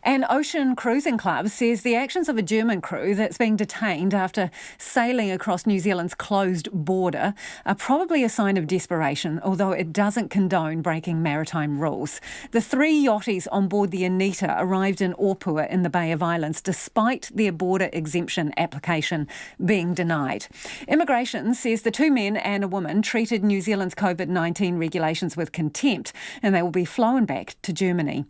An ocean cruising club says the actions of a German crew that's being detained after sailing across New Zealand's closed border are probably a sign of desperation, although it doesn't condone breaking maritime rules. The 3 yachties on board the Anita arrived in Opua in the Bay of Islands despite their border exemption application being denied. Immigration says the 2 men and a woman treated New Zealand's COVID-19 regulations with contempt and they will be flown back to Germany.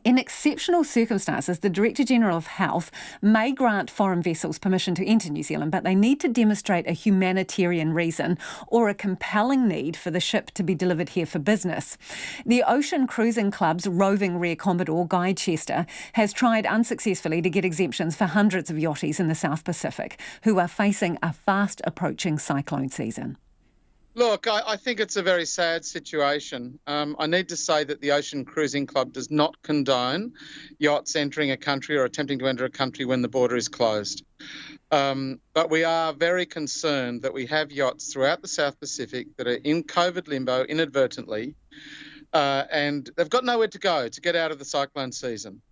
In exceptional circumstances, the Director-General of Health may grant foreign vessels permission to enter New Zealand, but they need to demonstrate a humanitarian reason or a compelling need for the ship to be delivered here for business. The Ocean Cruising Club's roving Rear Commodore, Guy Chester, has tried unsuccessfully to get exemptions for hundreds of yachties in the South Pacific who are facing a fast-approaching cyclone season. Look, I think it's a very sad situation. I need to say that the Ocean Cruising Club does not condone yachts entering a country or attempting to enter a country when the border is closed. But we are very concerned that we have yachts throughout the South Pacific that are in COVID limbo inadvertently, and they've got nowhere to go to get out of the cyclone season.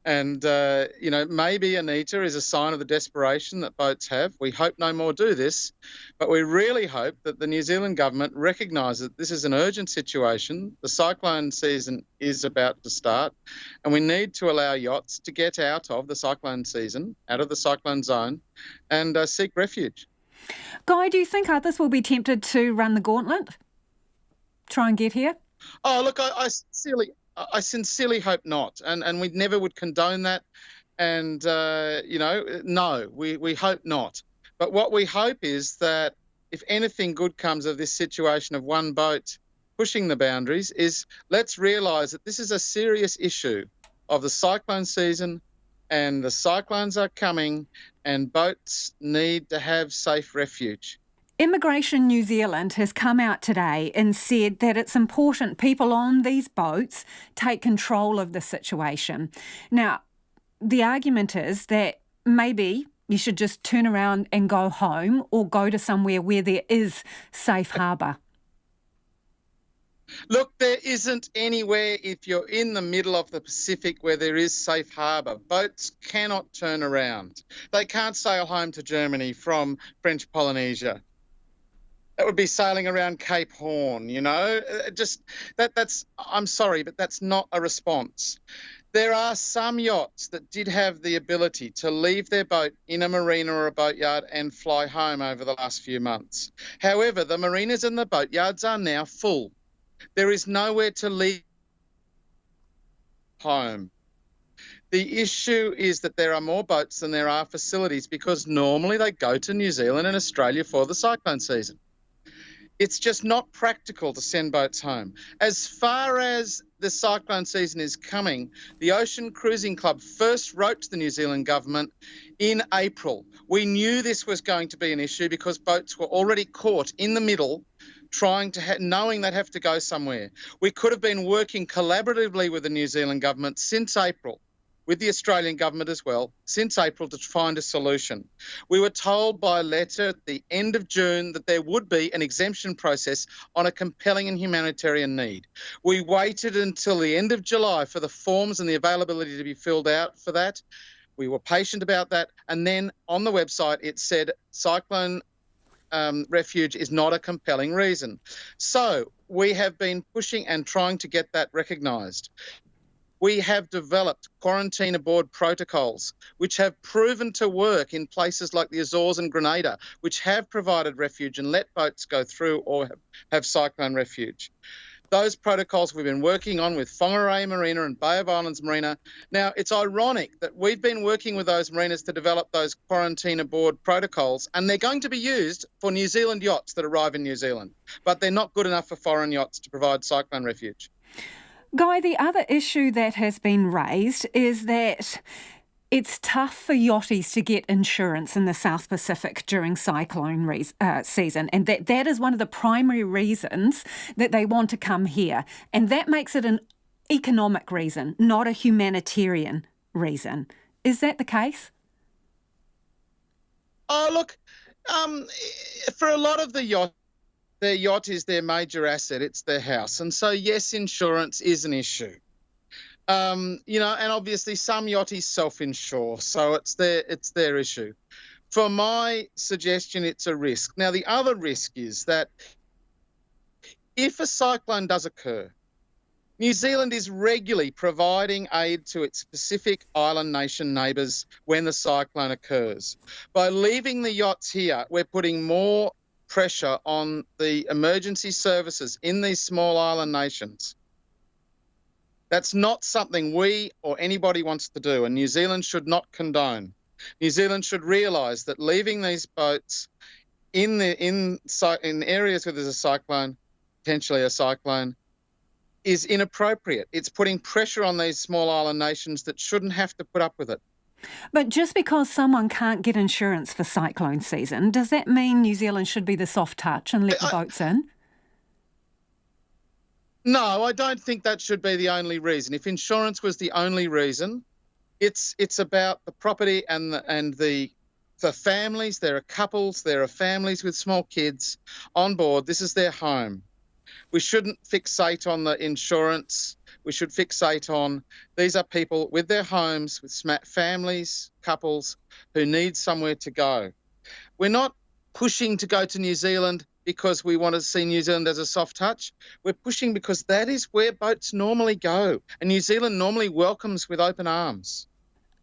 And, maybe Anita is a sign of the desperation that boats have. We hope no more do this, but we really hope that the New Zealand government recognises that this is an urgent situation. The cyclone season is about to start, and we need to allow yachts to get out of the cyclone season, out of the cyclone zone, and seek refuge. Guy, do you think others will be tempted to run the gauntlet? Try and get here? Oh, look, I sincerely hope not, and we never would condone that. And, no, we hope not. But what we hope is that if anything good comes of this situation of one boat pushing the boundaries, is let's realise that this is a serious issue of the cyclone season, and the cyclones are coming, and boats need to have safe refuge. Immigration New Zealand has come out today and said that it's important people on these boats take control of the situation. Now, the argument is that maybe you should just turn around and go home or go to somewhere where there is safe harbour. Look, there isn't anywhere if you're in the middle of the Pacific where there is safe harbour. Boats cannot turn around. They can't sail home to Germany from French Polynesia. That would be sailing around Cape Horn, I'm sorry, but that's not a response. There are some yachts that did have the ability to leave their boat in a marina or a boatyard and fly home over the last few months. However, the marinas and the boatyards are now full. There is nowhere to leave home. The issue is that there are more boats than there are facilities because normally they go to New Zealand and Australia for the cyclone season. It's just not practical to send boats home. As far as the cyclone season is coming, the Ocean Cruising Club first wrote to the New Zealand government in April. We knew this was going to be an issue because boats were already caught in the middle knowing they'd have to go somewhere. We could have been working collaboratively with the New Zealand government since April, with the Australian government as well, since April to find a solution. We were told by letter at the end of June that there would be an exemption process on a compelling and humanitarian need. We waited until the end of July for the forms and the availability to be filled out for that. We were patient about that. And then on the website, it said cyclone refuge is not a compelling reason. So we have been pushing and trying to get that recognised. We have developed quarantine aboard protocols, which have proven to work in places like the Azores and Grenada, which have provided refuge and let boats go through or have cyclone refuge. Those protocols we've been working on with Whangarei Marina and Bay of Islands Marina. Now, it's ironic that we've been working with those marinas to develop those quarantine aboard protocols, and they're going to be used for New Zealand yachts that arrive in New Zealand, but they're not good enough for foreign yachts to provide cyclone refuge. Guy, the other issue that has been raised is that it's tough for yachties to get insurance in the South Pacific during cyclone season, and that is one of the primary reasons that they want to come here. And that makes it an economic reason, not a humanitarian reason. Is that the case? Oh, look, for a lot of the yachts, their yacht is their major asset. It's their house. And so, yes, insurance is an issue. And obviously some yachties self-insure, so it's their issue. For my suggestion, it's a risk. Now, the other risk is that if a cyclone does occur, New Zealand is regularly providing aid to its Pacific Island nation neighbours when the cyclone occurs. By leaving the yachts here, we're putting more pressure on the emergency services in these small island nations. That's not something we or anybody wants to do, and New Zealand should not condone. New Zealand should realise that leaving these boats in areas where there's a cyclone, potentially a cyclone, is inappropriate. It's putting pressure on these small island nations that shouldn't have to put up with it. But just because someone can't get insurance for cyclone season, does that mean New Zealand should be the soft touch and let the boats in? No, I don't think that should be the only reason. If insurance was the only reason, it's about the property and the families. There are couples, there are families with small kids on board. This is their home. We shouldn't fixate on the insurance. We should fixate on these are people with their homes, with families, couples who need somewhere to go. We're not pushing to go to New Zealand because we want to see New Zealand as a soft touch. We're pushing because that is where boats normally go, and New Zealand normally welcomes with open arms.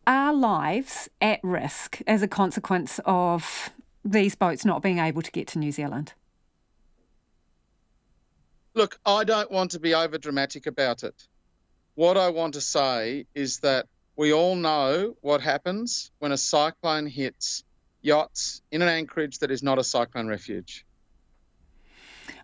Are lives at risk as a consequence of these boats not being able to get to New Zealand? Look, I don't want to be over-dramatic about it. What I want to say is that we all know what happens when a cyclone hits yachts in an anchorage that is not a cyclone refuge.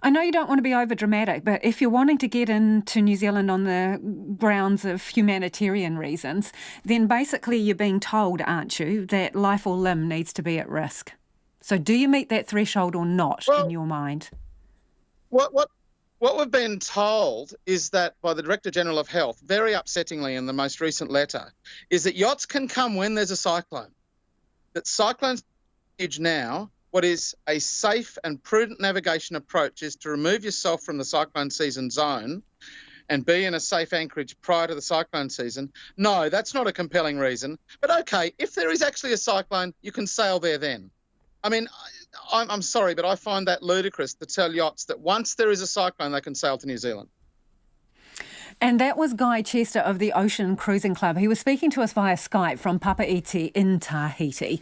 I know you don't want to be over-dramatic, but if you're wanting to get into New Zealand on the grounds of humanitarian reasons, then basically you're being told, aren't you, that life or limb needs to be at risk. So do you meet that threshold or not in your mind? What we've been told is that by the Director General of Health, very upsettingly in the most recent letter, is that yachts can come when there's a cyclone. That cyclones now, what is a safe and prudent navigation approach is to remove yourself from the cyclone season zone and be in a safe anchorage prior to the cyclone season. No, that's not a compelling reason. But okay, if there is actually a cyclone, you can sail there then. I mean, I'm sorry, but I find that ludicrous to tell yachts that once there is a cyclone, they can sail to New Zealand. And that was Guy Chester of the Ocean Cruising Club. He was speaking to us via Skype from Papaiti in Tahiti.